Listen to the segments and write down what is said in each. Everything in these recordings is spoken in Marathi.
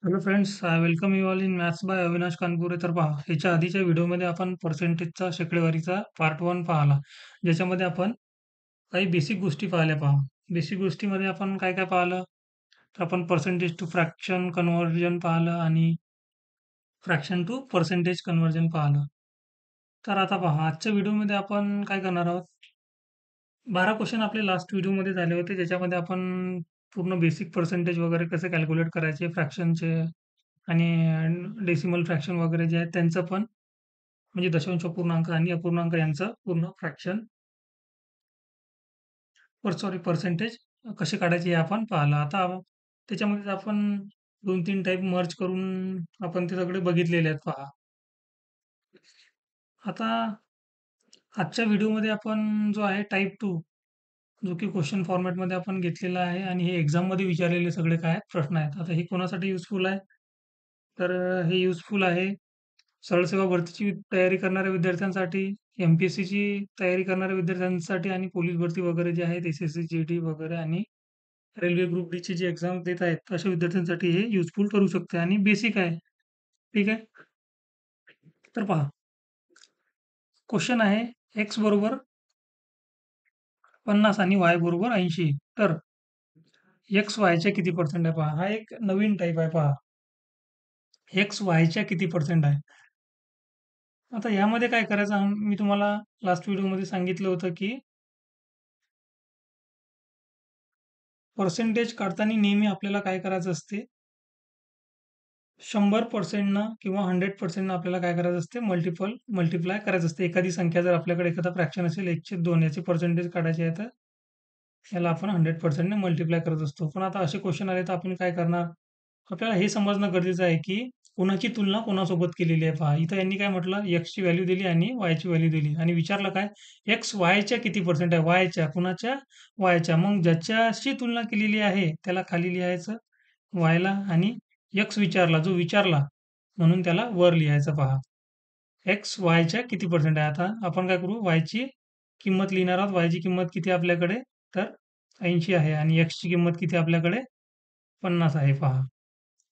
Hello friends, I welcome you all in maths by Avinash Kanpure. तर पहा, ह्याच्या आधीच्या व्हिडिओमध्ये आपण पर्सेंटेजचा शेकडेवारीचा पार्ट 1 पाहिला, ज्याच्यामध्ये आपण काही बेसिक गोष्टी पाहिल्या. पहा, बेसिक गोष्टीमध्ये आपण काय काय पाहिलं. तर आपण पर्सेंटेज टू फ्रॅक्शन कन्व्हर्जन पाहिलं आणि फ्रॅक्शन टू पर्सेंटेज कन्व्हर्जन पाहिलं. तर आता पहा, आजच्या व्हिडिओमध्ये आपण काय करणार आहोत. 12 क्वेश्चन आपले लास्ट व्हिडिओमध्ये झाले होते, ज्याच्यामध्ये आपण पूर्ण बेसिक पर्सेंटेज वगैरे कसे कॅल्क्युलेट करायचे फ्रॅक्शनचे आणि डेसिमल फ्रॅक्शन वगैरे जे आहेत त्यांचं पण, म्हणजे दशांश पूर्णांक आणि अपूर्णांक यांचं पूर्ण फ्रॅक्शन सॉरी पर्सेंटेज कसे काढायचे हे आपण पाहिलं. आता त्याच्यामध्ये आपण 2-3 टाईप मर्ज करून आपण ते सगळे बघितलेले आहेत. पहा, आता आजच्या व्हिडिओमध्ये आपण जो आहे टाइप 2, जो की क्वेश्चन फॉर्मॅटमध्ये आपण घेतलेला आहे आणि हे एक्झाममध्ये विचारलेले सगळे काय प्रश्न आहेत. आता हे कोणासाठी युजफुल आहे. तर हे युजफुल आहे सरळ सेवा भरतीची तयारी करणाऱ्या विद्यार्थ्यांसाठी, एम-पी-एस-सीची तयारी करणाऱ्या विद्यार्थ्यांसाठी आणि पोलीस भरती वगैरे जे आहेत, एस-एस-सी, जी-डी वगैरे आणि रेल्वे ग्रुप डीची जी एक्झाम देत आहेत, अशा विद्यार्थ्यांसाठी हे युजफुल ठरू शकते आणि बेसिक आहे. ठीक आहे. तर पहा, क्वेश्चन आहे एक्स बरोबर 50 आणि वाय बरोबर 80. तर एक्स वायच्या किती पर्सेंट आहे पहा. हा एक नवीन टाईप आहे. पहा, एक्स वायच्या किती पर्सेंट आहे. आता यामध्ये काय करायचं, मी तुम्हाला लास्ट व्हिडिओमध्ये सांगितलं होतं की पर्सेंटेज काढताना नेहमी आपल्याला काय करायचं असते, 100% किंवा 100% आपल्याला काय करायचं असते, मल्टिप्लाय करायचं असते. एखादी संख्या जर आपल्याकडे एखादा फ्रॅक्शन असेल 1/2 याचे पर्सेंटेज काढायचे आहे, तर याला आपण 100% ने मल्टिप्लाय करत असतो. पण आता असे क्वेश्चन आले तर आपण काय करणार. आपल्याला हे समजणं गरजेचं आहे की कोणाची तुलना कोणासोबत केलेली आहे. पहा, इथं यांनी काय म्हटलं, एक्सची व्हॅल्यू दिली आणि वायची व्हॅल्यू दिली आणि विचारलं काय, एक्स वायच्या किती पर्सेंट आहे. वायच्या कुणाच्या, वायच्या. मग ज्याच्याशी तुलना केलेली आहे त्याला खाली लिहायचं वायला, आणि एक्स विचारला, जो विचारला म्हणून त्याला वर लिहायचं. पहा, एक्स वायच्या किती पर्सेंट आहे. आता आपण काय करू, वायची किंमत लिहिणार आहोत. वायची किंमत किती आपल्याकडे, तर 80 आहे आणि एक्सची किंमत किती आपल्याकडे 50 आहे. पहा,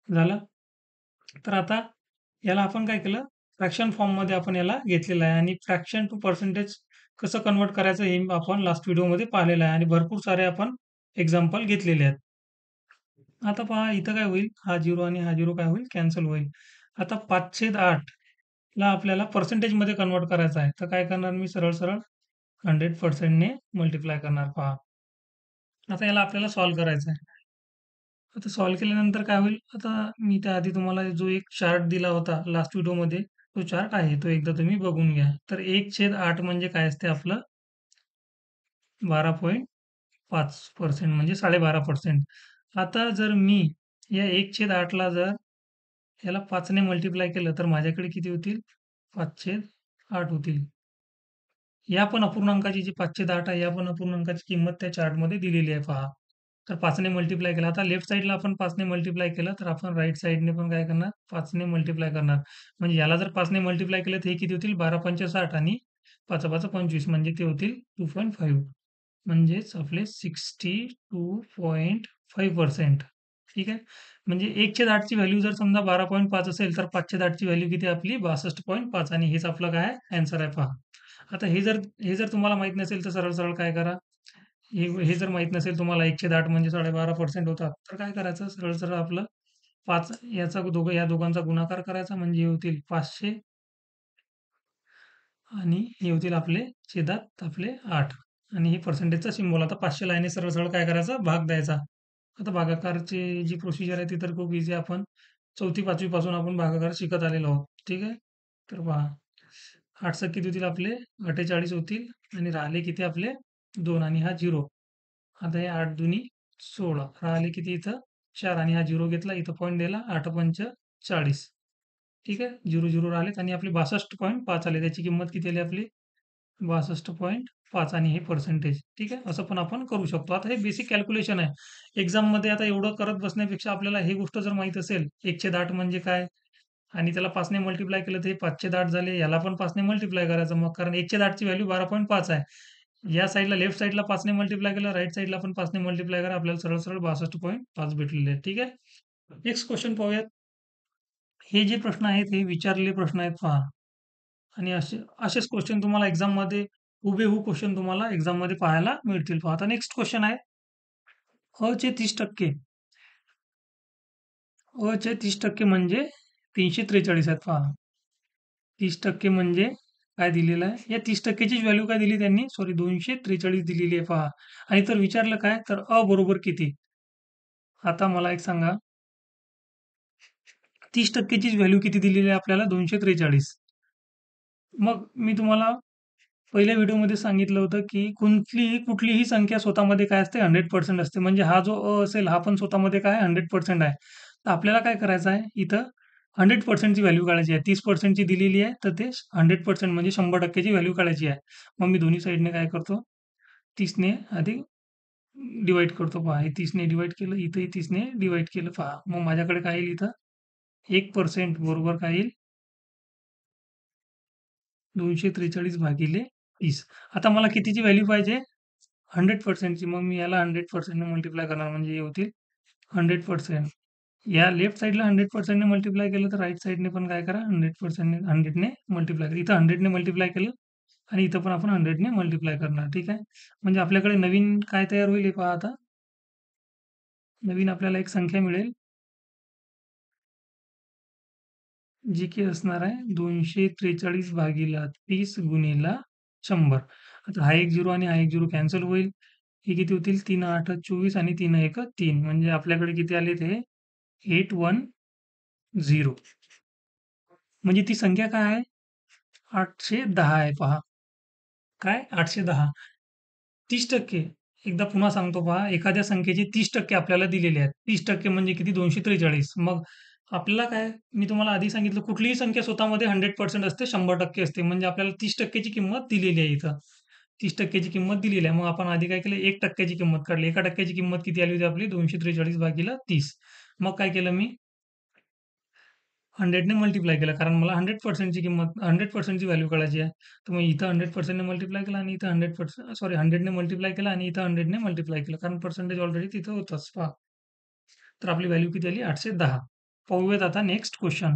झालं. तर आता याला आपण काय केलं, फ्रॅक्शन फॉर्ममध्ये आपण याला घेतलेलं आहे आणि फ्रॅक्शन टू पर्सेंटेज कसं कन्व्हर्ट करायचं हे आपण लास्ट व्हिडिओमध्ये पाहिलेलं आहे आणि भरपूर सारे आपण एक्झाम्पल घेतलेले आहेत. आता पहा, इथं काय होईल, हा 0 आणि हा 0 काय होईल, कॅन्सल होईल. आता 5/8 ला आपल्याला पर्सेंटेजमध्ये कन्व्हर्ट करायचं आहे. तर काय करणार मी, सरळ सरळ 100% ने मल्टिप्लाय करणार. पहा, आता याला आपल्याला सॉल्व्ह करायचं आहे. आता सॉल्व्ह केल्यानंतर काय होईल, आता मी त्याआधी तुम्हाला जो एक चार्ट दिला होता लास्ट व्हिडिओमध्ये, तो चार्ट आहे, तो एकदा तुम्ही बघून घ्या. तर 1/8 म्हणजे काय असते आपलं, 12.5% म्हणजे 12.5%. आता जर मी या 1/8 ला जर याला 5 ने मल्टिप्लाय केलं तर माझ्याकडे किती होतील, 5/8 होतील. या पण अपूर्णांकाची जी 5/8 आहे, या पण अपूर्णांकाची किंमत त्या चार्टमध्ये दिलेली आहे. पहा, तर 5 ने मल्टिप्लाय केलं. आता लेफ्ट साइडला आपण 5 ने मल्टिप्लाय केलं, तर आपण राइट साइडने पण काय करणार, 5 ने मल्टिप्लाय करणार. म्हणजे याला जर 5 ने मल्टिप्लाय केलं तर हे किती होतील, 12×5 = 60 आणि 5×5 = 25 म्हणजे ते होतील 2.5. म्हणजेच आपले 62.5%. ठीक आहे. म्हणजे 1/8 ची व्हॅल्यू जर समजा 12.5 असेल, तर 5/8 ची व्हॅल्यू किती आपली 62.5 आणि हेच आपलं काय आन्सर आहे. पहा, आता हे जर तुम्हाला माहीत नसेल तर सरळ सरळ काय करा, हे हे जर माहीत नसेल तुम्हाला 1/8 म्हणजे 12.5% होतात, तर काय करायचं, सरळ सरळ आपलं 5 याचा या दोघांचा गुणाकार करायचा, म्हणजे हे होतील 500 आणि हे होतील आपले छेदात आपले 8 आणि हे पर्सेंटेजचा सिम्बॉल. आता 500 ला सरळ सरळ काय करायचं, भाग द्यायचा. आता भागाकारची जी प्रोसिजर आहे ती तर खूप इझी, आपण 4थी-5वी पासून आपण भागाकार शिकत आलेलो आहोत. ठीक आहे. तर पहा, 8 किती होतील आपले 48 होतील आणि राहिले किती आपले 2 आणि हा 0. आता हे 8 दुनी 16 राहिले किती इथं 4 आणि हा 0 घेतला इथं पॉईंट दिला, 8×5 = 40. ठीक आहे. 0 0 राहिलेत आणि आपले 62.5 आले. त्याची किंमत किती आली आपली, 62.5 आणि हे पर्सेंटेज. ठीक आहे. असं पण आपण करू शकतो. आता हे बेसिक कॅल्क्युलेशन आहे. एक्झाममध्ये आता एवढं करत बसण्यापेक्षा आपल्याला ही गोष्ट जर माहीत असेल, 1/8 म्हणजे काय आणि त्याला 5 ने मल्टिप्लाय केलं तर हे 5/8 झाले. याला पण 5 ने मल्टिप्लाय करायचं मग, कारण 1/8 ची व्हॅल्यू 12.5 आहे. या साइडला लेफ्ट साइडला 5 ने मल्टिप्लाय केलं, राइट साइडला पण 5 ने मल्टिप्लाय करा. आपल्याला सरळ सरळ 62.5 भेटलेले आहेत. ठीक आहे. नेक्स्ट क्वेश्चन पाहूयात. हे जे प्रश्न आहेत हे विचारलेले प्रश्न आहेत पहा. आणि असेच क्वेश्चन तुम्हाला एक्झाममध्ये हुबेहूब क्वेश्चन तुम्हाला एक्झाममध्ये पाहायला मिळतील पहा. आता नेक्स्ट क्वेश्चन आहे अ चे 30% अ चे 30% म्हणजे 343 आहेत पहा. 30% म्हणजे काय दिलेलं आहे? या 30% चीच व्हॅल्यू काय दिली त्यांनी? सॉरी 243 दिलेली आहे पहा. आणि तर विचारलं काय? तर अ बरोबर किती? आता मला एक सांगा 30% चीच व्हॅल्यू किती दिलेली आहे आपल्याला? 243. मग मी तुम्हाला पहिल्या व्हिडिओमध्ये सांगितलं होतं, की कुठलीही संख्या स्वतःमध्ये काय असते 100% असते. म्हणजे हा जो असेल हा पण स्वतःमध्ये काय 100% आहे. तर आपल्याला काय करायचं आहे इथं 100% ची व्हॅल्यू काढायची आहे. 30% ची दिलेली आहे, तर ते 100% म्हणजे 100% ची व्हॅल्यू काढायची आहे. मग मी दोन्ही साइडने काय करतो 30 ने आधी डिव्हाईड करतो पहा. हे 30 ने डिव्हाईड केलं, इथंही 30 ने डिव्हाईड केलं पहा. मग माझ्याकडे काय येईल इथं 1% बरोबर काय येईल 243 भागिले 30. आता मला कितीची व्हॅल्यू पाहिजे? 100% ची. मग मी याला 100% ने मल्टिप्लाय करणार म्हणजे हे होतील 100%. या लेफ्ट साइडला 100% ने मल्टिप्लाय केलं तर राइट साइडने पण काय करा 100% ने 100 ने मल्टिप्लाय करा. इथं 100 ने मल्टिप्लाय केलं आणि इथं पण आपण 100 ने मल्टिप्लाय करणार. ठीक आहे. म्हणजे आपल्याकडे नवीन काय तयार होईल हे पहा आता. नवीन आपल्याला एक संख्या मिळेल जी की असणार आहे 243 भागिले 30 गुणिले 100. आता हा एक 0 आणि हा एक 0 कॅन्सल होईल. हे किती होतील 3 8 24 आणि 3 1 3 म्हणजे आपल्याकडे किती आले ते 810. म्हणजे ती संख्या काय आहे 810 आहे पहा. काय 810 30% एकदा पुन्हा सांगतो पहा एखाद्या संख्येचे 30% आपल्याला दिलेले आहेत. 30% म्हणजे किती 243. मग आपल्याला काय मी तुम्हाला आधी सांगितलं कुठलीही संख्या स्वतःमध्ये 100% असते 100% असते. म्हणजे आपल्याला 30% ची किंमत दिलेली आहे इथं. 30% ची किंमत दिलेली आहे. मग आपण आधी काय केलं 1% ची किंमत काढली. 1% ची किंमत किती आली होती आपली 243 भागिले 30. मग काय केलं मी 100 ने मल्टिप्लाय केलं कारण मला 100% ची किंमत 100% ची व्हॅल्यू काढायची आहे. तर मग इथं 100% ने मल्टिप्लाय केलं आणि इथं 100% सॉरी 100 ने मल्टिप्लाय केलं आणि इथं 100 ने मल्टिप्लाय केलं कारण पर्सेंटेज ऑलरेडी तिथं होतंच पहा. तर आपली व्हॅल्यू किती आली 810. पाहूयात आता नेक्स्ट क्वेश्चन.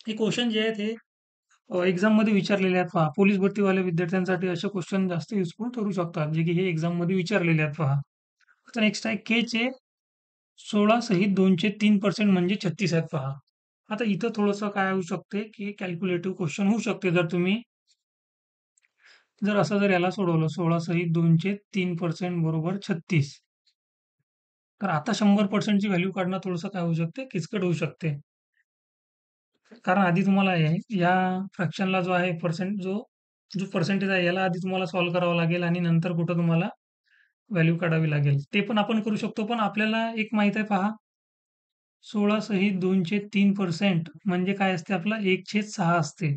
हे क्वेश्चन जे आहेत हे एक्झाममध्ये विचारलेले आहेत पहा. पोलीस भरतीवाल्या विद्यार्थ्यांसाठी असे क्वेश्चन जास्त युजफुल ठरू शकतात, जे की हे एक्झाममध्ये विचारलेले आहेत पहा. आता नेक्स्ट आहे के चे 16 सहित 2चे 3% म्हणजे 36 आहेत पहा. आता इथं थोडंसं काय होऊ शकते, की कॅल्क्युलेटिव्ह क्वेश्चन होऊ शकते. जर असं जर याला सोडवलं 16 सहित 2चे 3% बरोबर 36. तर आता 100% ची व्हॅल्यू काढणं थोडंसं काय होऊ शकते, किचकट होऊ शकते. कारण आधी तुम्हाला या फ्रॅक्शनला जो आहे जो जो पर्सेंटेज आहे याला आधी तुम्हाला सॉल्व्ह करावं लागेल आणि नंतर कुठं तुम्हाला व्हॅल्यू काढावी लागेल. ते पण आपण करू शकतो. पण आपल्याला एक माहीत आहे पहा 16 सहित 2चे 3% म्हणजे काय असते आपलं 1/6 असते.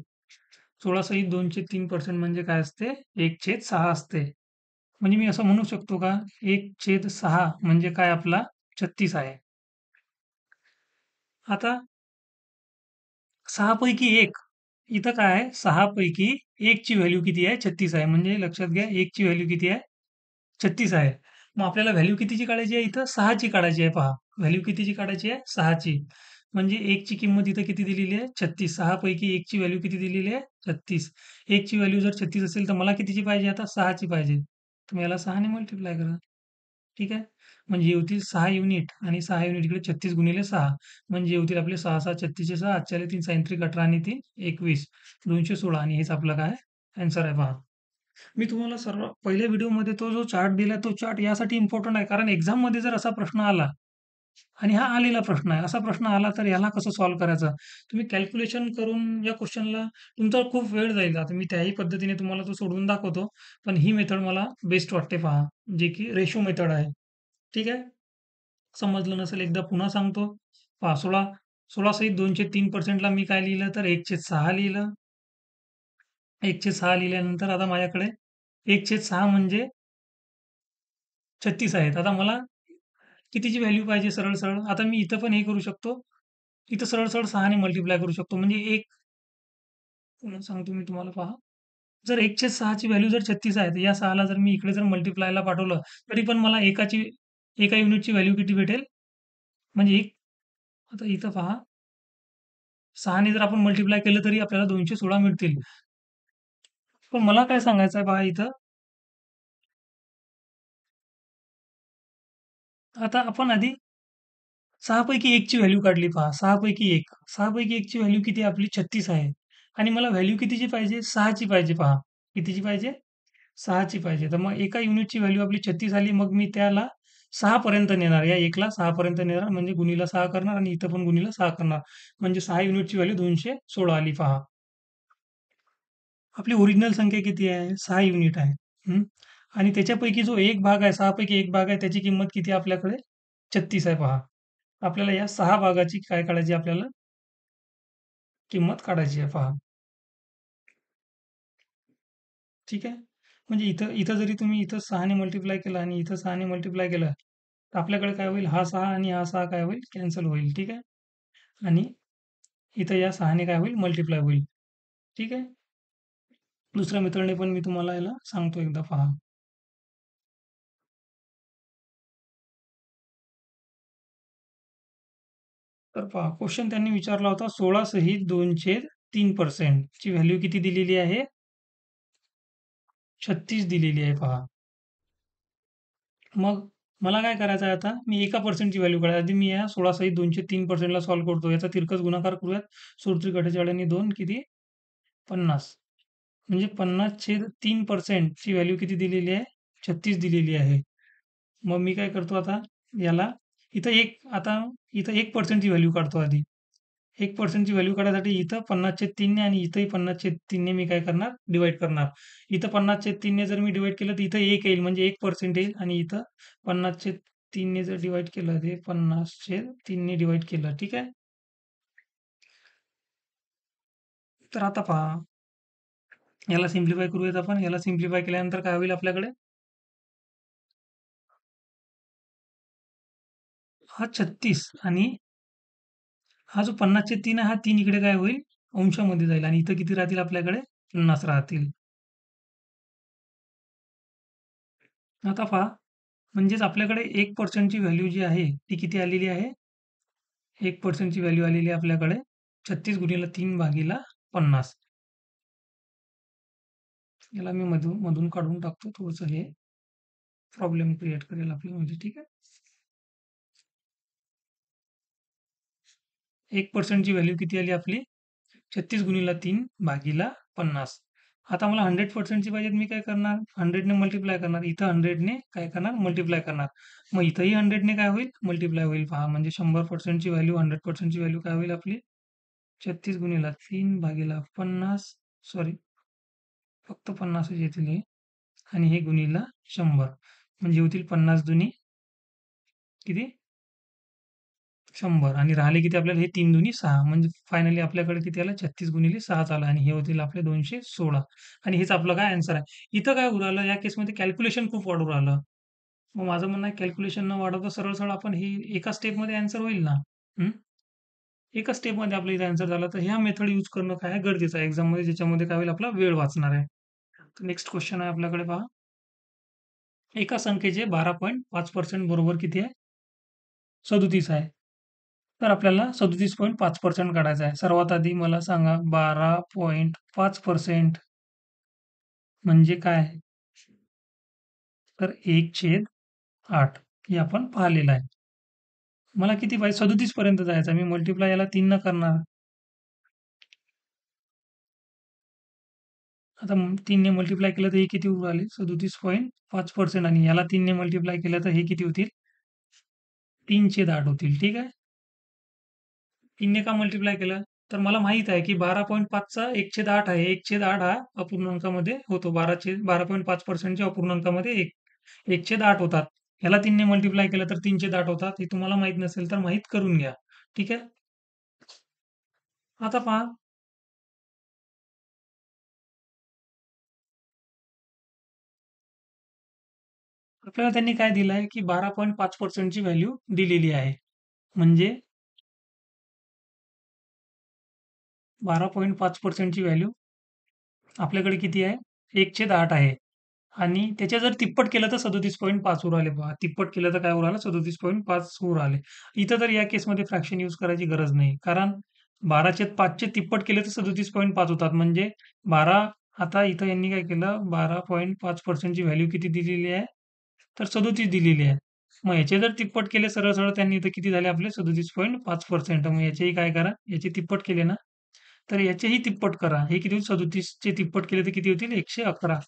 16 सहित 2चे 3% म्हणजे काय असते 1/6 असते. म्हणजे मी असं म्हणू शकतो का 1/6 म्हणजे काय आपला 36 आहे. आता 6 पैकी 1 इथं काय आहे 6 पैकी 1 ची व्हॅल्यू किती आहे 36 आहे. म्हणजे लक्षात घ्या 1 ची व्हॅल्यू किती आहे 36 आहे. मग आपल्याला व्हॅल्यू कितीची काढायची आहे इथं 6 ची काढायची आहे पहा. व्हॅल्यू कितीची काढायची आहे 6 ची. म्हणजे 1 ची किंमत इथं किती दिलेली आहे 36. 6 पैकी 1 ची व्हॅल्यू किती दिलेली आहे 36. 1 ची व्हॅल्यू जर 36 असेल तर मला कितीची पाहिजे आता 6 ची पाहिजे. तुम्ही याला 6 ने मल्टिप्लाय करा. ठीक आहे. म्हणजे हे होतील 6 युनिट आणि 6 युनिट इकडे 36 गुणिले 6 म्हणजे होतील आपले 6 6 36 6 8 3 सायंत्रिक 18 आणि 3 21 216 आणि हेच आपलं काय आन्सर आहे पहा. मी तुम्हाला सर्व पहिल्या व्हिडिओमध्ये तो जो चार्ट दिला तो चार्ट यासाठी इम्पोर्टंट आहे कारण एक्झाममध्ये जर असा प्रश्न आला आणि हा आलेला प्रश्न आहे. असा प्रश्न आला तर याला कसं सॉल्व्ह करायचं? तुम्ही कॅल्क्युलेशन करून या क्वेशनला तुमचा खूप वेळ जाईल. आता मी त्याही पद्धतीने तुम्हाला तो सोडवून दाखवतो. पण ही मेथड मला बेस्ट वाटते पहा, जे की रेशो मेथड आहे. ठीक आहे. समजलं नसेल एकदा पुन्हा सांगतो. पहा 16 सहित 2चे 3% ला मी काय लिहिलं तर 1/6 लिहिलं. 1/6 लिहिल्यानंतर आता माझ्याकडे 1/6 म्हणजे 36 आहेत. आता मला कितीची व्हॅल्यू पाहिजे सरळ-सरळ? आता मी इथं पण हे करू शकतो. इथं सरळ-सरळ 6 ने मल्टिप्लाय करू शकतो. म्हणजे पुन्हा सांगतो मी तुम्हाला पहा. जर 1/6 ची व्हॅल्यू जर 36 आहे, तर या 6 ला जर मी इकडे जर मल्टिप्लायला पाठवलं, तरी पण मला एका युनिटची व्हॅल्यू किती भेटेल? म्हणजे 1 आता इथं पहा 6 ने जर आपण मल्टिप्लाय केलं तरी आपल्याला 216 मिळतील. पण मला काय सांगायचं आहे पहा इथं, आता आपण आधी 6 पैकी 1 ची व्हॅल्यू काढली पहा. 6 पैकी 1. 6 पैकी 1 ची व्हॅल्यू किती आहे आपली 36 आहे. आणि मला व्हॅल्यू कितीची पाहिजे? 6 ची पाहिजे पहा. कितीची पाहिजे? 6 ची पाहिजे. तर मग एका युनिटची व्हॅल्यू आपली 36 आली. मग मी त्याला 6 पर्यंत नेणार. या 1 ला 6 पर्यंत नेणार म्हणजे गुणीला 6 करणार आणि इथं पण गुणीला 6 करणार. म्हणजे 6 युनिटची व्हॅल्यू 216 आली पहा. आपली ओरिजिनल संख्या किती आहे? 6 युनिट आहे. हं. आणि त्याच्यापैकी जो एक भाग आहे, 6 पैकी 1 भाग आहे, त्याची किंमत किती आहे आपल्याकडे? 36 आहे पहा. आपल्याला या 6 भागाची काय काढायची आपल्याला? किंमत काढायची आहे पहा. ठीक आहे. म्हणजे इथं इथं जरी तुम्ही इथं 6 ने मल्टिप्लाय केलं आणि इथं 6 ने मल्टिप्लाय केलं, तर आपल्याकडे काय होईल? हा 6 आणि हा 6 काय होईल? कॅन्सल होईल. ठीक आहे. आणि इथं या 6 ने काय होईल? मल्टिप्लाय होईल. ठीक आहे. दुसऱ्या मेथडने पण मी तुम्हाला याला सांगतो एकदा पहा. तर पहा क्वेश्चन त्यांनी विचारला होता 16 सहित 2/3% ची व्हॅल्यू किती दिलेली आहे? 36 दिलेली आहे पहा. मग मला काय करायचं आहे आता? मी एका पर्सेंटची व्हॅल्यू काढायची. आधी मी या 16 सहित 2/3% ला सॉल्व्ह करतो. याचा तिरकस गुणाकार करूयात. सूत्र 48 आणि 2 किती? 50. म्हणजे 50/3% ची व्हॅल्यू किती दिलेली आहे? 36 दिलेली आहे. मग मी काय करतो आता? याला इथं 1% ची व्हॅल्यू काढतो आधी. 1% ची व्हॅल्यू काढायसाठी इथं 50/3 ने आणि इथंही 50/3 ने मी काय करणार? डिव्हाईड करणार. इथं 50/3 ने जर मी डिव्हाईड केलं तर इथं 1 येईल म्हणजे 1% येईल आणि इथं 50/3 ने जर डिव्हाईड केलं ते 50/3 ने डिव्हाईड केलं. ठीक आहे? तर आता पहा, याला सिम्प्लिफाय करूयात आपण. याला सिम्प्लिफाय केल्यानंतर काय होईल आपल्याकडे? हा 36 आणि हा जो 50/3 आहे, हा 3 इकडे काय होईल? अंशामध्ये जाईल आणि इथं किती राहतील आपल्याकडे? 50 राहतील. आता पहा, म्हणजेच आपल्याकडे 1% ची व्हॅल्यू जी आहे, ती किती आलेली आहे? 1% ची व्हॅल्यू आलेली आहे आपल्याकडे 36 गुणिले 3 भागीला 50. याला मी मधून मधून काढून टाकतो. थोडंसं हे प्रॉब्लेम क्रिएट करेल आपल्यामध्ये. ठीक आहे. 1% ची व्हॅल्यू किती आली आपली? 36 गुणिले 3 भागीला 50. आता मला 100% ची पाहिजे, मी काय करणार? 100 ने मल्टिप्लाय करणार. इथं 100 ने काय करणार? मल्टिप्लाय करणार. मग इथंही 100 ने काय होईल? मल्टिप्लाय होईल पहा. म्हणजे 100% ची व्हॅल्यू 100% ची व्हॅल्यू काय होईल आपली? 36 गुणिले 3 भागीला 50. सॉरी, फक्त 50च येतील हे. आणि हे गुणिला 100. म्हणजे होतील 50 दुनी किती? 100 आणि राहिले किती आपल्याला? हे 3 दुनी 6. म्हणजे फायनली आपल्याकडे किती आलं? 36 गुणिले 6 आलं आणि हे होतील आपले 216. आणि हेच आपलं काय आन्सर आहे. इथं काय होऊ राहिलं? या केसमध्ये कॅल्क्युलेशन खूप वाढू राहिलं. मग माझं म्हणणं आहे कॅल्क्युलेशन न वाढवता सरळ-सरळ आपण हे एका स्टेपमध्ये आन्सर होईल ना? हं? एका स्टेपमध्ये आपलं इथं आन्सर झालं, तर ह्या मेथड यूज करणं काय आहे? गरजेचं आहे एक्झाममध्ये, ज्याच्यामध्ये काय होईल? आपला वेळ वाचणार आहे. नेक्स्ट क्वेश्चन आहे आपल्याकडे पहा. एका संख्येचे 12.5% बरोबर किती आहे? 37 आहे. तर आपल्याला 37.5% काढायचं आहे. सर्वात आधी मला सांगा 12.5% म्हणजे काय? तर 1/8 हे आपण पाहिलेलं आहे. मला किती पाहिजे? 37 पर्यंत जायचं आहे. मी मल्टिप्लाय याला 3 न करणार. आता 3 ने मल्टिप्लाय केलं तर हे किती होऊ राहिले? 37.5% आणि याला 3 ने मल्टिप्लाय केलं तर हे किती होतील? 3/8 होतील. ठीक आहे. 3 ने का मल्टिप्लाय केलं? तर मला माहीत आहे की 12.5 चा 1/8 आहे. 1/8 हा अपूर्णांकामध्ये होतो. 12.5% च्या अपूर्णांकामध्ये 1/8 होतात. ह्याला 3 ने मल्टिप्लाय केलं तर 3/8 होतात. हे तुम्हाला माहीत नसेल तर माहीत करून घ्या. ठीक आहे. आता पहा, आपल्याला त्यांनी काय दिलं आहे की 12.5% ची व्हॅल्यू दिलेली आहे. म्हणजे 12.5% ची व्हॅल्यू आपल्याकडे किती आहे? 1/8 आहे. आणि त्याच्या जर तिप्पट केलं तर 37.5 होऊ राहिले पहा. तिप्पट केलं तर काय होऊ राहिलं? 37.5 होऊ राहिले. इथं तर या केसमध्ये फ्रॅक्शन यूज करायची गरज नाही. कारण 12/5 चे तिप्पट केले तर 37.5 होतात. म्हणजे 12 आता इथं यांनी काय केलं 12.5% ची व्हॅल्यू किती दिलेली आहे? तर 37 दिलेली आहे. मग याचे जर तिप्पट केले सरळ-सरळ त्यांनी तर किती झाले आपले 37.5%. मग याचेही काय करा, याचे तिप्पट केले ना, तर याचेही तिप्पट करा. हे किती होईल 37 चे तिप्पट केले तर किती होतील 111.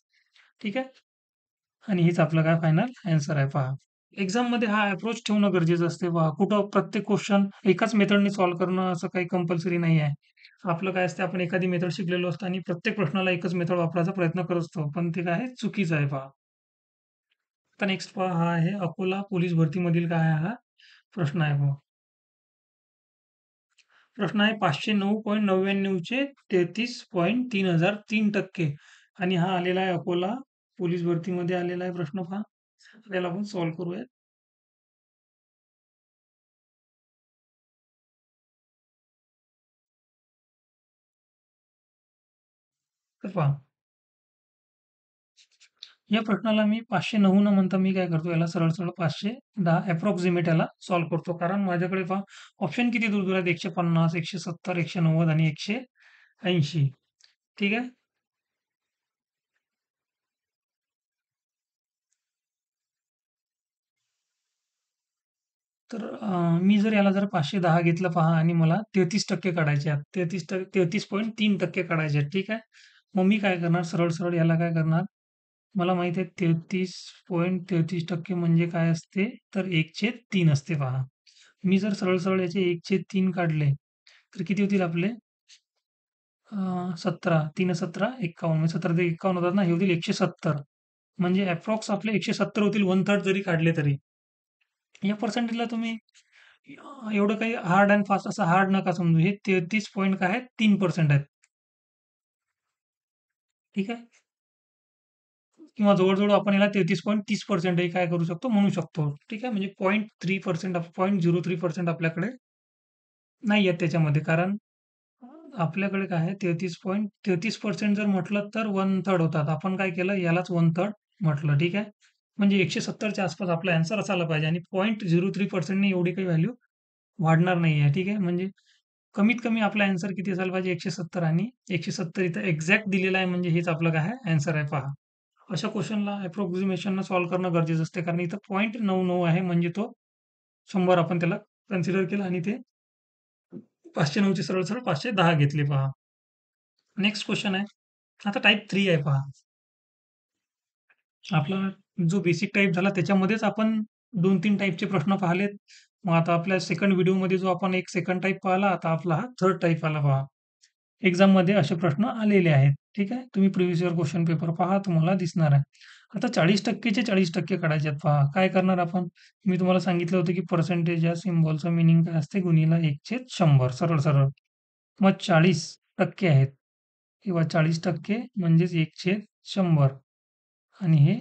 ठीक आहे? आणि हेच आपलं काय फायनल ॲन्सर आहे पहा. एक्झाममध्ये हा अप्रोच ठेवणं गरजेचं असते पहा. कुठं प्रत्येक क्वेश्चन एकाच मेथडने सॉल्व्ह करणं असं काही कंपल्सरी नाही आहे. आपलं काय असते आपण एखादी मेथड शिकलेलो असतो आणि प्रत्येक प्रश्नाला एकच मेथड वापरायचा प्रयत्न करत असतो. पण ते काय आहे चुकीचं आहे पहा. आता नेक्स्ट पहा हा आहे अकोला पोलीस भरतीमधील काय आहे हा प्रश्न आहे पहा. प्रश्न आहे 509.99 चे 33.3003% आणि हा आलेला आहे अकोला पोलीस भरतीमध्ये आलेला आहे प्रश्न पहा. त्याला आपण सॉल्व्ह करूया. तर पहा या प्रश्नाला मी 509 न म्हणता मी काय करतो याला सरळ-सरळ 510 अप्रॉक्सिमेट याला सॉल्व्ह करतो. कारण माझ्याकडे पहा ऑप्शन किती दूर-दूर आहेत 150, 170, 190 आणि 180. ठीक आहे. तर मी जर याला जर 510 घेतलं पहा आणि मला 33% काढायचे आहेत. 33.3% काढायचे आहेत. ठीक आहे. मग मी काय करणार सरळ-सरळ याला काय करणार मला माहिती आहे 33.33% म्हणजे काय असते तर 1/3 असते पहा. मी जर सरळ-सरळ याचे 1/3 काढले, तर किती होतील आपले? 17, 3 17 51 म्हणजे 17 ते 51 होतात ना, हे होतील 170. म्हणजे अप्रॉक्स आपले 170 होतील, वन थर्ड जरी काढले तरी. या पर्सेंटेजला तुम्ही एवढं काही हार्ड अँड फास्ट असं हार्ड नका समजू. हे 33 पॉइंट काय आहेत 3% आहेत. ठीक आहे. किंवा जवळ-जवळ आपण याला 33.30% ही काय करू शकतो म्हणू शकतो. ठीक आहे. म्हणजे 0.3% 0.03% आपल्याकडे नाही आहेत त्याच्यामध्ये. कारण आपल्याकडे काय आहे 33.33% जर म्हटलं तर वन थर्ड होतात. आपण काय केलं यालाच वन थर्ड म्हटलं. ठीक आहे. म्हणजे 170च्या आसपास आपला ॲन्सर असायला पाहिजे आणि 0.03% ने एवढी काही व्हॅल्यू वाढणार नाहीये. ठीक आहे. म्हणजे कमीत कमी आपला ॲन्सर किती असायला पाहिजे 170 आणि 170 इथं एक्झॅक्ट दिलेला आहे म्हणजे हेच आपलं काय आहे ॲन्सर आहे पहा. अशा क्वेशनला अप्रॉक्सिमेशननं सॉल्व्ह करणं गरजेचं असते. कारण इथं 0.99 आहे म्हणजे तो 100 आपण त्याला कन्सिडर केला आणि ते 509 चे सरळ-सरळ 510 घेतले पहा. नेक्स्ट क्वेशन आहे. आता टाइप 3 आहे पहा. आपला जो बेसिक टाइप झाला त्याच्यामध्येच आपण 2-3 टाइपचे प्रश्न पाहिलेत. मग आता आपल्या सेकंड व्हिडिओमध्ये जो आपण एक सेकंड टाइप पाहिला, आता आपला हा थर्ड टाइप आला पहा. एक्झाममध्ये असे प्रश्न आलेले आहेत. ठीक आहे. तुम्ही प्रिव्हियस इयर क्वेश्चन पेपर पहा तुम्हाला दिसणार आहे. आता 40% चे 40% काढायचे आहेत पहा. काय करणार आपण? मी तुम्हाला सांगितलं होतं की पर्सेंटेज या सिम्बॉलचं मीनिंग काय असते गुणिले 1/100 सरळ-सरळ. मग 40% आहेत किंवा 40% म्हणजेच 1/100 आणि हे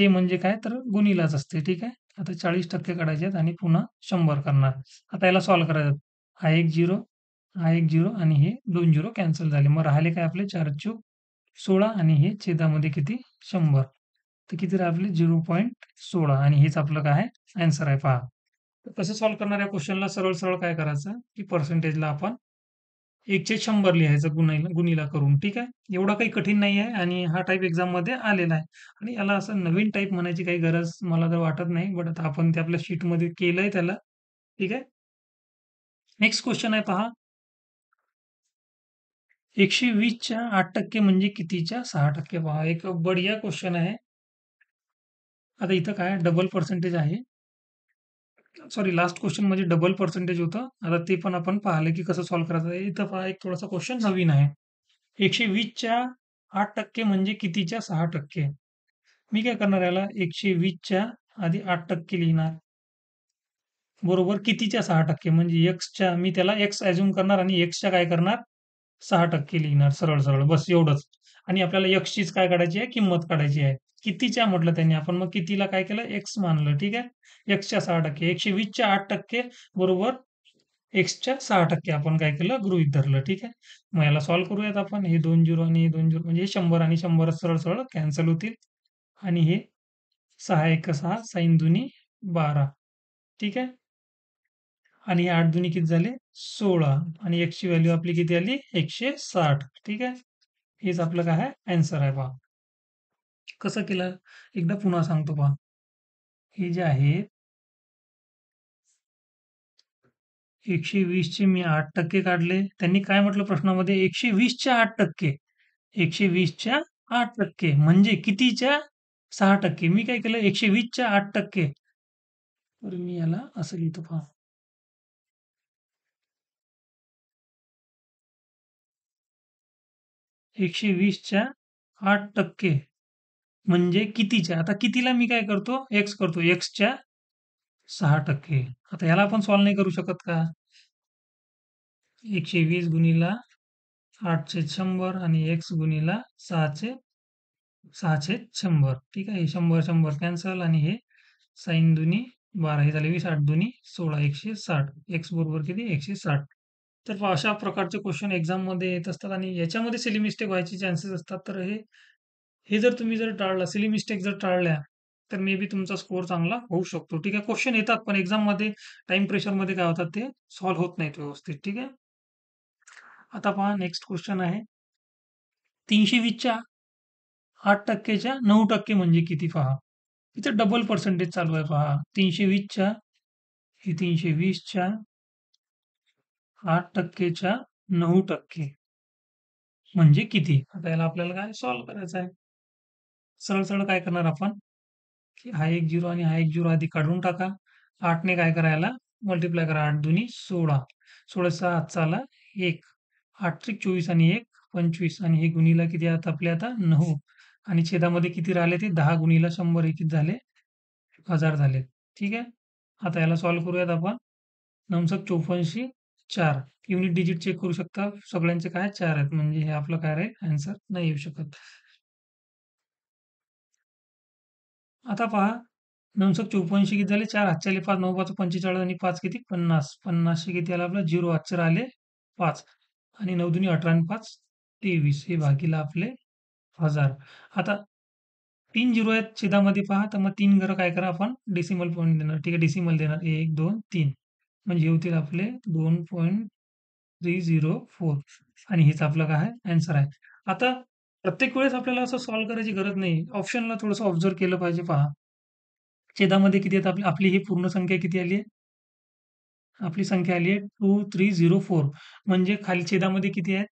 म्हणजे काय तर गुणिलाच असते. ठीक आहे. आता 40% काढायचे आहेत आणि पुन्हा 100 करणार. आता याला सॉल्व्ह करायचं. हा 1 0, हा 1 0 आणि हे 2 0 कॅन्सल झाले. मग राहिले काय आपले 4 चूक 16 आणि हे छेदामध्ये किती 100. तर किती राहिले 0.16 आणि हेच आपलं काय आहे ॲन्सर आहे पहा. तर कसं सॉल्व्ह करणार या क्वेश्चनला सरळ-सरळ काय करायचं, की पर्सेंटेजला आपण 1/100 लिहायचं गुणिला करून. ठीक आहे. एवढं काही कठीण नाही आहे आणि हा टाइप एक्झाममध्ये आलेला आहे. आणि याला असं नवीन टाइप म्हणायची काही गरज मला तर वाटत नाही. बट आता आपण ते आपल्या शीटमध्ये केलंय त्याला. ठीक आहे. नेक्स्ट क्वेश्चन आहे पहा. 120 च्या 8% म्हणजे कितीच्या 6% पहा. एक बढिया क्वेश्चन आहे. आता इथं काय डबल पर्सेंटेज आहे. सॉरी लास्ट क्वेश्चन म्हणजे डबल पर्सेंटेज होतं. आता ते पण आपण पाहिलं की कसं सॉल्व्ह करायचं आहे. इथं पहा एक थोडासा क्वेश्चन नवीन आहे. 120 च्या 8% म्हणजे कितीच्या 6%? मी काय करणार याला 120 च्या आधी 8% लिहिणार. बरोबर कितीच्या 6% म्हणजे एक्सच्या मी त्याला एक्स अझ्युम करणार आणि एक्सच्या काय करणार 6% लिहिणार सरळ-सरळ बस एवढंच. आणि आपल्याला एक्सचीच काय काढायची आहे किंमत काढायची आहे. कितीच्या म्हटलं त्यांनी आपण मग कितीला काय केलं एक्स मानलं. ठीक आहे. एक्सच्या 6% 120 च्या 8% बरोबर एक्सच्या 6% आपण काय केलं गृहीत धरलं. ठीक आहे. मग याला सॉल्व्ह करूयात आपण. हे 2 झिरो आणि हे 2 झिरो म्हणजे 100 आणि 100 सरळ-सरळ कॅन्सल होतील. आणि हे 6 1 6 सैन दुनी 12. ठीक आहे. आणि हे 8 दुनी किती झाले 16 आणि x ची व्हॅल्यू आपली किती आली 160. ठीक आहे. हेच आपलं काय आहे आन्सर आहे पहा. कसं केलं एकदा पुन्हा सांगतो पहा. हे जे आहे 120 चे मी 8% काढले. त्यांनी काय म्हटलं प्रश्नामध्ये 120 च्या 8%. 120 च्या 8% म्हणजे कितीच्या 6%. मी काय केलं 120 च्या 8%. तर मी याला असं लिहितो पहा. 120 च्या 8% म्हणजे कितीच्या? आता कितीला मी काय करतो? एक्स करतो. एक्सच्या 6%. आता ह्याला आपण सॉल्व्ह नाही करू शकत का? 120 गुणिला 8/100 आणि x गुणिला 6/100. ठीक आहे. 100 कॅन्सल आणि हे साइन दुनी 12 हे झाले 20 8 दुनी 16 160. x बरोबर किती 160. तर पहा अशा प्रकारचे क्वेश्चन एक्झाममध्ये येत असतात आणि याच्यामध्ये सिली मिस्टेक व्हायचे चान्सेस असतात. तर हे हे जर तुम्ही जर टाळलं, सिली मिस्टेक जर टाळल्या, तर मे बी तुमचा स्कोर चांगला होऊ शकतो. ठीक आहे. क्वेश्चन येतात पण एक्झाममध्ये टाईम प्रेशरमध्ये काय होतात ते सॉल्व्ह होत नाहीत व्यवस्थित. ठीक आहे. आता पहा नेक्स्ट क्वेश्चन आहे 320 च्या 8% च्या 9% म्हणजे किती पहा. इथे डबल पर्सेंटेज चालू आहे पहा. 320 च्या हे 320 च्या 8% च्या 9% म्हणजे किती? आता याला आपल्याला काय सॉल्व्ह करायचं आहे. सरळ सरळ काय करणार आपण की हा एक झिरो आणि हा एक झिरो आधी काढून टाका. 8 ने काय करायला मल्टिप्लाय करा. 8 दुनी 16. 16 सहा हातचा आला 1. 8 त्रिक 24 आणि 1 25 आणि हे गुणीला किती आहेत आपले आता 9 आणि छेदामध्ये किती राहिले ते 10 गुणीला 100 हे किती झाले 1000 झाले. ठीक आहे. आता याला सॉल्व्ह करूयात आपण. 9 54 4 युनिट डिजिट चेक करू शकता. सगळ्यांचे काय 4 आहेत म्हणजे हे आपलं काय राहील आन्सर नाही येऊ शकत. आता पहा 954 किती झाले 4 हातच्याले 5 9 5 45 आणि 5 किती 50 50 किती आला आपला 0 हातचे राहिले 5 आणि 9 दुनी 18 आणि 5 23 हे भागीला आपले 1000. आता 3 झिरो आहेत छेदामध्ये पहा तर मग 3 घरं काय करा आपण डेसिमल पॉईंट देणार. ठीक आहे. डेसिमल देणार 1 2 3 म्हणजे हे होतील आपले 2.304 आणि हेच आपलं काय आहे आन्सर आहे. आता प्रत्येक वेळेस आपल्याला असं सॉल्व्ह करायची गरज नाही. ऑप्शनला थोडंसं ऑब्झर्व्ह केलं पाहिजे पहा. छेदामध्ये किती आहेत आपली आपली ही पूर्ण संख्या किती आली आहे? आपली संख्या आली आहे 2304 म्हणजे खाली छेदामध्ये किती आहेत?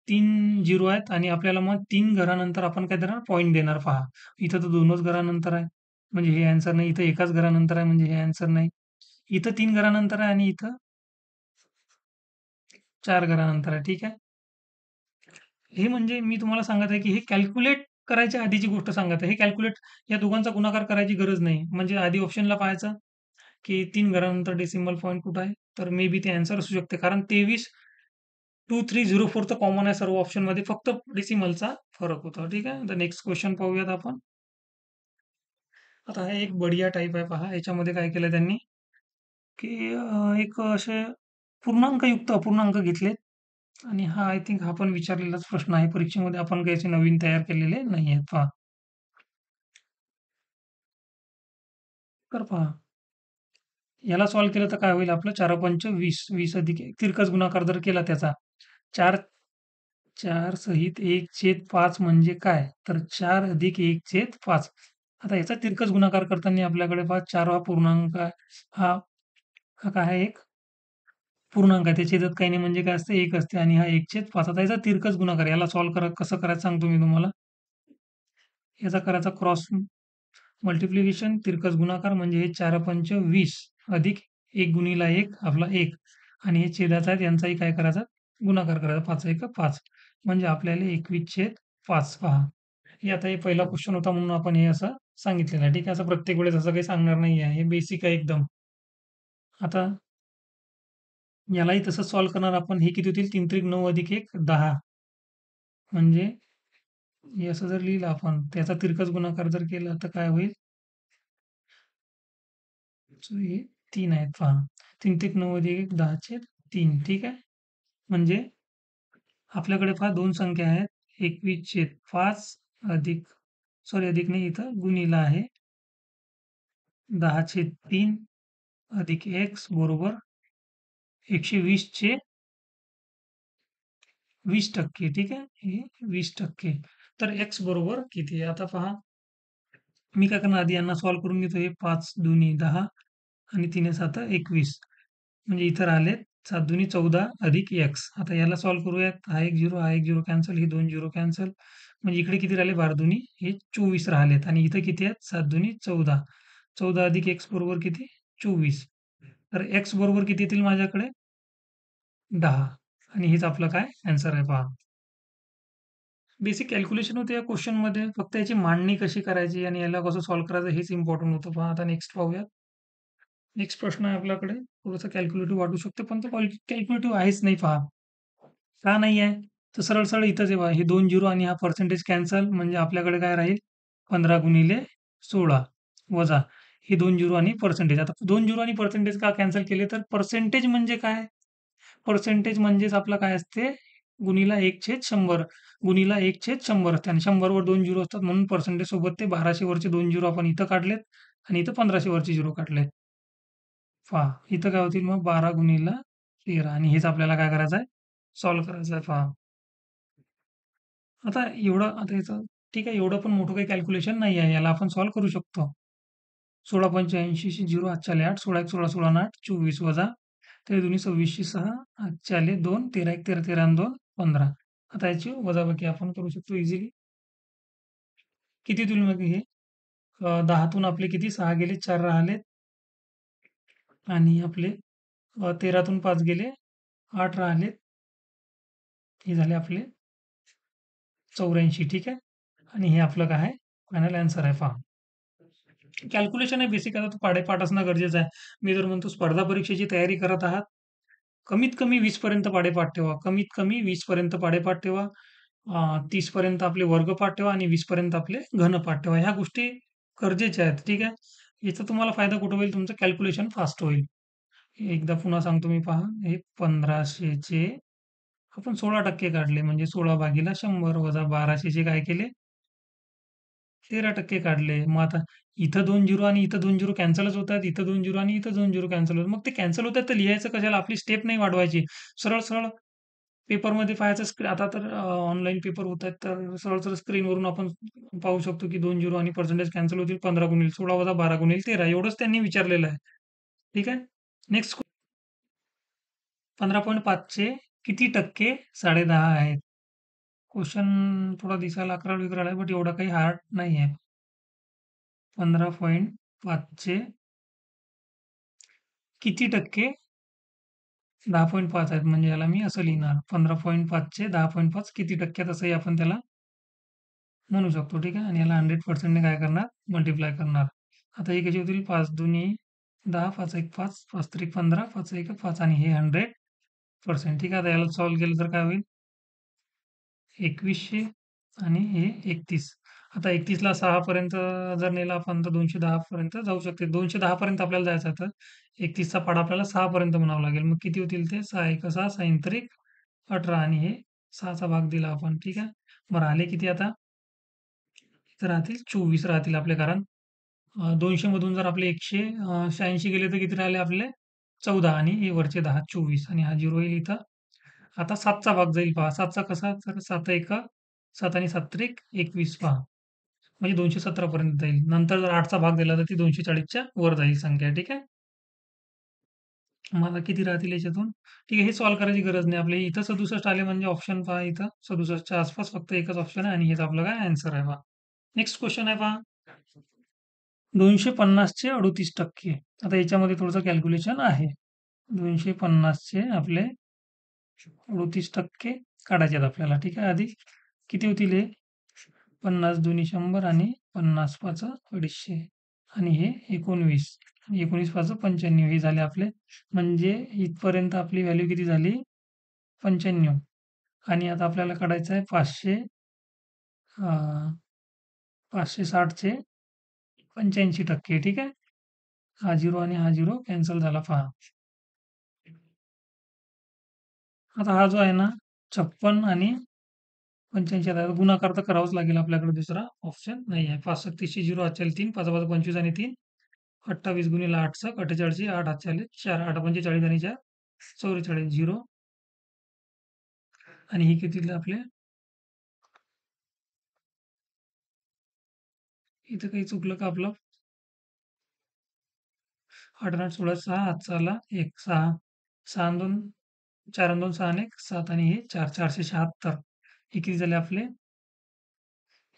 3 झिरो आहेत आणि आपल्याला मग 3 घरानंतर आपण काय देणार पॉइंट देणार पहा. इथं तर 2च घरानंतर आहे. म्हणजे हे आन्सर नाही. इथं एकाच घरानंतर आहे म्हणजे हे आन्सर नाही. इथं 3 घरानंतर आहे आणि इथं 4 घरानंतर आहे. ठीक आहे. हे म्हणजे मी तुम्हाला सांगत आहे, की हे कॅल्क्युलेट करायच्या आधीची गोष्ट सांगत आहे. हे कॅल्क्युलेट या दोघांचा गुणाकार करायची गरज नाही. म्हणजे आधी ऑप्शनला पाहायचं, की 3 घरानंतर डेसिमल पॉइंट कुठं आहे? तर मे बी ते आन्सर असू शकते. कारण 232304 तर कॉमन आहे सर्व ऑप्शनमध्ये. फक्त डेसिमलचा फरक होता. ठीक आहे. तर नेक्स्ट क्वेश्चन पाहूयात आपण. आता हा एक बढिया टाइप आहे पहा. याच्यामध्ये काय केलं त्यांनी, की एक असे पूर्णांकयुक्त अपूर्णांक घेतलेत आणि हा आय थिंक हा पण विचारलेलाच प्रश्न आहे परीक्षेमध्ये. आपण काही असे नवीन तयार केलेले नाही आहेत पहा. तर पहा याला सॉल्व्ह केलं तर काय होईल आपलं 4 पंच 20 20 अधिक 1 तिरकस गुणाकार जर केला त्याचा 4 4 सहित 1/5 म्हणजे काय? तर 4 अधिक 1/5. आता याचा तिरकस गुणाकार करताना आपल्याकडे पहा 4 हा पूर्णांक आहे. हा हा काय आहे? एक पूर्णांक आहे. त्याच्या छेदात काही नाही म्हणजे काय असते 1 असते आणि हा 1/5 आता याचा तिरकस गुणाकार याला सॉल्व्ह करा कसं करायचं सांगतो मी तुम्हाला. याचा करायचा क्रॉस मल्टिप्लिकेशन तिरकस गुणाकार म्हणजे हे 4 पंच 20 अधिक 1 गुणिला 1 आपला 1 आणि हे छेदाचा आहे यांचाही काय करायचा गुणाकार करायचा 5 1 5 म्हणजे आपल्याला 21/5 पहा. हे आता हे पहिला क्वेश्चन होता म्हणून आपण हे असं सांगितलेलं आहे. ठीक आहे. असं प्रत्येक वेळेस असं काही सांगणार नाही आहे. हे बेसिक आहे एकदम. आता यालाही तसंच सॉल्व्ह करणार आपण. हे किती होतील 3 त्रिक 9 अधिक 1 10 म्हणजे हे असं जर लिहिलं आपण त्याचा तिरकस गुणाकार जर केला तर काय होईल? सो हे 3 आहेत पहा. 3 त्रिक 9 अधिक 1 10/3 ठीक आहे. म्हणजे आपल्याकडे पहा 2 संख्या आहेत. 21/5 अधिक सॉरी अधिक नाही इथं गुणिला आहे 10/3 अधिक x बरोबर 120 चे 20%. ठीक आहे. हे 20%. तर x बरोबर किती आहे? आता पहा, मी काय करणार आधी यांना सॉल्व्ह करून घेतो. हे 5 दुनी 10 आणि 3 7 21. म्हणजे इथं राहिले 7 दुनी 14 अधिक x. आता याला सॉल्व्ह करूयात. हा एक 0 कॅन्सल, हे 2 0 कॅन्सल. म्हणजे इकडे किती राहिले 12 दुनी हे 24 राहिलेत आणि इथं किती आहेत 7 दुनी 14. 14 अधिक x बरोबर किती 24. तर x बरोबर किती येतील माझ्याकडे 10. आणि हेच आपलं काय आन्सर आहे पहा. बेसिक कॅल्क्युलेशन होते या क्वेश्चनमध्ये. फक्त याची मांडणी कशी करायची आणि याला कसं सॉल्व्ह करायचं हेच इम्पॉर्टंट होतं. पहा आता नेक्स्ट पाहूया. नेक्स्ट प्रश्न आहे आपल्याकडे. थोडंसं कॅल्क्युलेटिव्ह वाटू शकते, पण तो कॅल्क्युलेटिव्ह आहेच नाही पहा. का नाही आहे? तर सरळ-सरळ इथंच आहे पहा. हे 2 झिरो आणि हा पर्सेंटेज कॅन्सल म्हणजे आपल्याकडे काय राहील 15 गुणिले 16 वजा हे 2 झिरो आणि पर्सेंटेज. आता 2 झिरो आणि पर्सेंटेज का कॅन्सल केले? तर पर्सेंटेज म्हणजे काय? पर्सेंटेज म्हणजेच आपलं काय असते गुणिला 1/100 गुणिला 1/100 असते आणि 100 वर 2 झिरो असतात म्हणून पर्सेंटेज सोबत ते 1200 वरचे 2 झिरो आपण इथं काढलेत आणि इथं 1500 वरचे झिरो काढलेत. पहा इथं काय होतील मग 12 गुणिला 13 आणि हेच आपल्याला काय करायचं आहे सॉल्व्ह करायचं आहे पहा. आता याचं ठीक आहे एवढं पण मोठं काही कॅल्क्युलेशन नाही आहे. याला आपण सॉल्व्ह करू शकतो. 16 × 85 0 हातचे आले 8 16 1 16 16 आणि 8 24 वजा 13 दुनी 26 6 हातचे आले 2 13 1 13 13 आणि 2 15. आता याची वजाबाकी आपण करू शकतो इझिली. किती होतील मग हे 10 आपले किती 6 गेले 4 राहिले आणि आपले 13 5 गेले 8 राहिले. हे झाले आपले 84. ठीक आहे. आणि हे आपलं काय आहे फायनल आन्सर आहे पहा. कॅल्क्युलेशन आहे बेसिक. आता तो पाढेपाठ असणं गरजेचं आहे. मी जर म्हणतो स्पर्धा परीक्षेची तयारी करत आहात, कमीत कमी 20 पर्यंत पाढेपाठ ठेवा. कमीत कमी 20 पर्यंत पाढेपाठ ठेवा. 30 पर्यंत आपले वर्गपाठ ठेवा आणि 20 पर्यंत आपले घनपाठ ठेवा. ह्या गोष्टी गरजेच्या आहेत. ठीक आहे. याचा तुम्हाला फायदा कुठं होईल? तुमचं कॅल्क्युलेशन फास्ट होईल. एकदा पुन्हा सांगतो मी पहा. हे 1500 चे आपण 16% काढले म्हणजे 16 भागीला 100 वजा 1200 चे काय केले 13% काढले. मग आता इथं 2 झिरो आणि इथं 2 झिरो कॅन्सलच होतात. इथं 2 झिरो आणि इथं 2 झिरो कॅन्सल होतात. मग ते कॅन्सल होतात तर लिहायचं कशाला? आपली स्टेप नाही वाढवायची. सरळ-सरळ पेपरमध्ये पाहायचं आता तर ऑनलाईन पेपर होत आहेत, तर सरळ-सरळ स्क्रीनवरून आपण पाहू शकतो, की 2 झिरो आणि पर्सेंटेज कॅन्सल होतील. 15 गुणिले 16 वजा 12 गुणिले 13 एवढंच त्यांनी विचारलेलं आहे. ठीक आहे. नेक्स्ट 15.5 चे किती टक्के 10.5 आहेत? क्वेशन थोडा दिसायला अकराळ-विकराळ आहे, बट एवढा काही हार्ड नाही आहे. 15.5 चे किती टक्के 10.5 आहेत म्हणजे याला मी असं लिहिणार 15.5 चे 10.5 किती टक्क्यात असंही आपण त्याला म्हणू शकतो. ठीक आहे. आणि याला 100% ने काय करणार मल्टिप्लाय करणार. आता हे कशी होतील 5 दुनी 10 5 1 5 5 त्रिक 15 5 1 5 आणि हे 100%. ठीक आहे. आता याला सॉल्व्ह केलं तर काय होईल 2100 आणि हे 31. आता 31 ला 6 पर्यंत जर नेला आपण तर 210 पर्यंत जाऊ शकते. 210 पर्यंत आपल्याला जायचं आहे तर 31 चा पाढा आपल्याला 6 पर्यंत म्हणावं लागेल. मग किती होतील ते 6 1 6 6 त्रिक 18 आणि हे 6 चा भाग दिला आपण. ठीक आहे. बरं आले किती आता? इथं राहतील 24 राहतील आपले कारण 200 मधून जर आपले 186 गेले तर किती राहिले आपले 14 आणि हे वरचे 10 24 आणि हा 0 येईल इथं. आता 7 चा भाग जाईल पहा. 7 चा कसा? तर 7 1 7 आणि 7 त्रिक 21 पहा. म्हणजे 217 पर्यंत जाईल. नंतर जर 8 चा भाग दिला तर ती 240 च्या वर जाईल संख्या. ठीक आहे. मला किती राहतील याच्यातून? ठीक आहे. हे सॉल्व्ह करायची गरज नाही. आपल्या इथं 67 आले म्हणजे ऑप्शन पहा इथं 67 च्या आसपास फक्त एकच ऑप्शन आहे आणि हेच आपलं काय आन्सर आहे पहा. नेक्स्ट क्वेश्चन आहे पहा. 250 चे 38%. आता याच्यामध्ये थोडंसं कॅल्क्युलेशन आहे. 250 चे आपले 38% काढायचे आहेत आपल्याला. ठीक आहे. आधी किती होतील हे? 50 दुनी 100 आणि 50 पाच 250 आणि हे 19. 19 पाच 95 हे झाले आपले. म्हणजे इथपर्यंत आपली व्हॅल्यू किती झाली? 95. आणि आता आपल्याला काढायचं आहे 560 चे 85%. ठीक आहे. हा 0 आणि हा 0 कॅन्सल झाला पहा. आता हा जो आहे ना 56 आणि 85 आता गुणाकार तर करावाच लागेल आपल्याकडे दुसरा ऑप्शन नाही आहे. 5 37 0 हातचे 3 5 5 25 आणि 3 28 गुणिले 8 स 48 8 हातचे 4 8 45 आणि 4 44 0 आणि हे किती दिले आपले इथं काही चुकलं का आपलं 8 आणि 8 16 6 हातचा आला 1 6 6 आणि 2 4 आणि 2 6 आणि 1 7 आणि हे 4 476 हे किती झाले आपले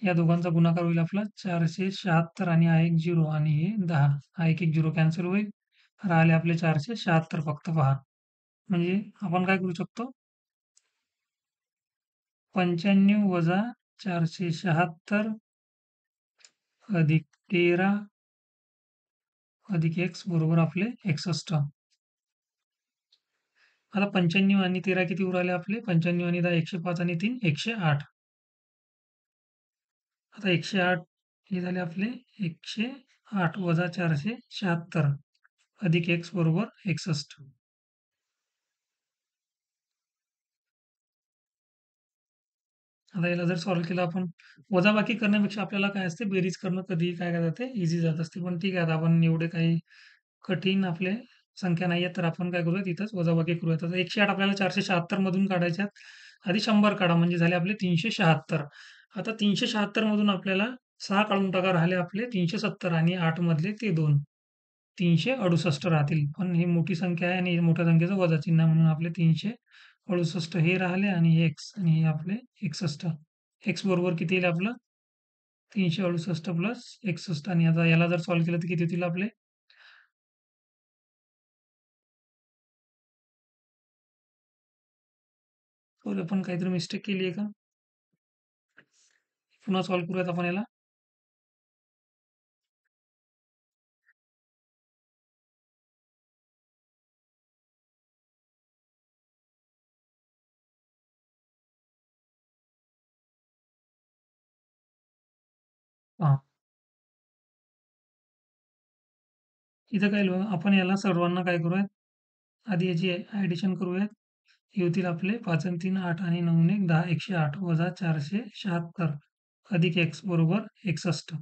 या दोघांचा गुणाकार होईल आपला 476 आणि हा एक 0 आणि हे 10 हा एक 0 कॅन्सल होईल राहिले आपले 476 फक्त पहा म्हणजे आपण काय करू शकतो 95 वजा 476 अधिक 13 अधिक x बरोबर आपले 61. आता 95 आणि 13 किती उराले आपले 95 आणि 10 105 आणि 3 108. आता 108 हे झाले आपले 108 वजा 476 अधिक x बरोबर 61. आता याला जर सॉल्व्ह केलं आपण वजाबाकी करण्यापेक्षा आपल्याला काय असते बेरीज करणं कधीही काय काय जाते इझी जात असते पण ठीक आहे आता आपण एवढे काही कठीण आपले संख्या नाही आहेत तर आपण काय करूयात इथंच वजाबाकी करूयात आता 108 आपल्याला 476 मधून काढायचे आहेत आधी 100 काढा म्हणजे झाले आपले 376 आता 376 मधून आपल्याला 6 काढून टाका राहिले आपले 370 आणि 8 मधले ते 2 368 राहतील पण ही मोठी संख्या आहे आणि मोठ्या संख्येचं वजा चिन्ह म्हणून आपले 368 हे राहिले आणि हे x आणि हे आपले 61 x बरोबर किती येईल आपलं 368 प्लस 61 आणि आता याला जर सॉल्व्ह केलं तर किती येतील आपले सॉरी आपण काहीतरी मिस्टेक केली आहे का पुन्हा सॉल्व्ह करूयात आपण याला हा इथं काय आपण याला सर्वांना काय करूयात आधी याची ऍडिशन करूयात हे होतील आपले 5 आणि 3 8 आणि 9 1 10 108 वजा 476 अधिक x बरोबर 61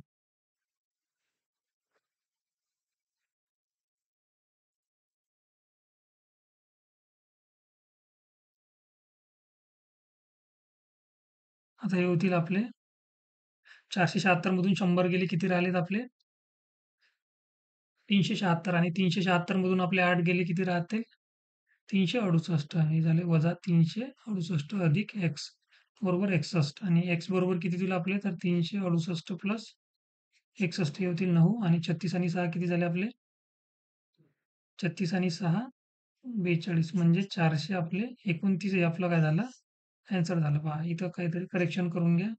आता हे होतील आपले 476 मधून 100 गेले किती राहिलेत आपले 376 आणि 376 मधून आपले 8 गेले किती राहतील 368 हे झाले वजा 368 अधिक x बरोबर 61 आणि x बरोबर किती दिलं आपले तर 368 प्लस 61 हे होतील 9 आणि 36 आणि 6 किती झाले आपले 36 आणि 6 42 म्हणजे 400 आपले 29 हे आपलं काय झालं आन्सर झालं पहा इथं काहीतरी करेक्शन करून घ्या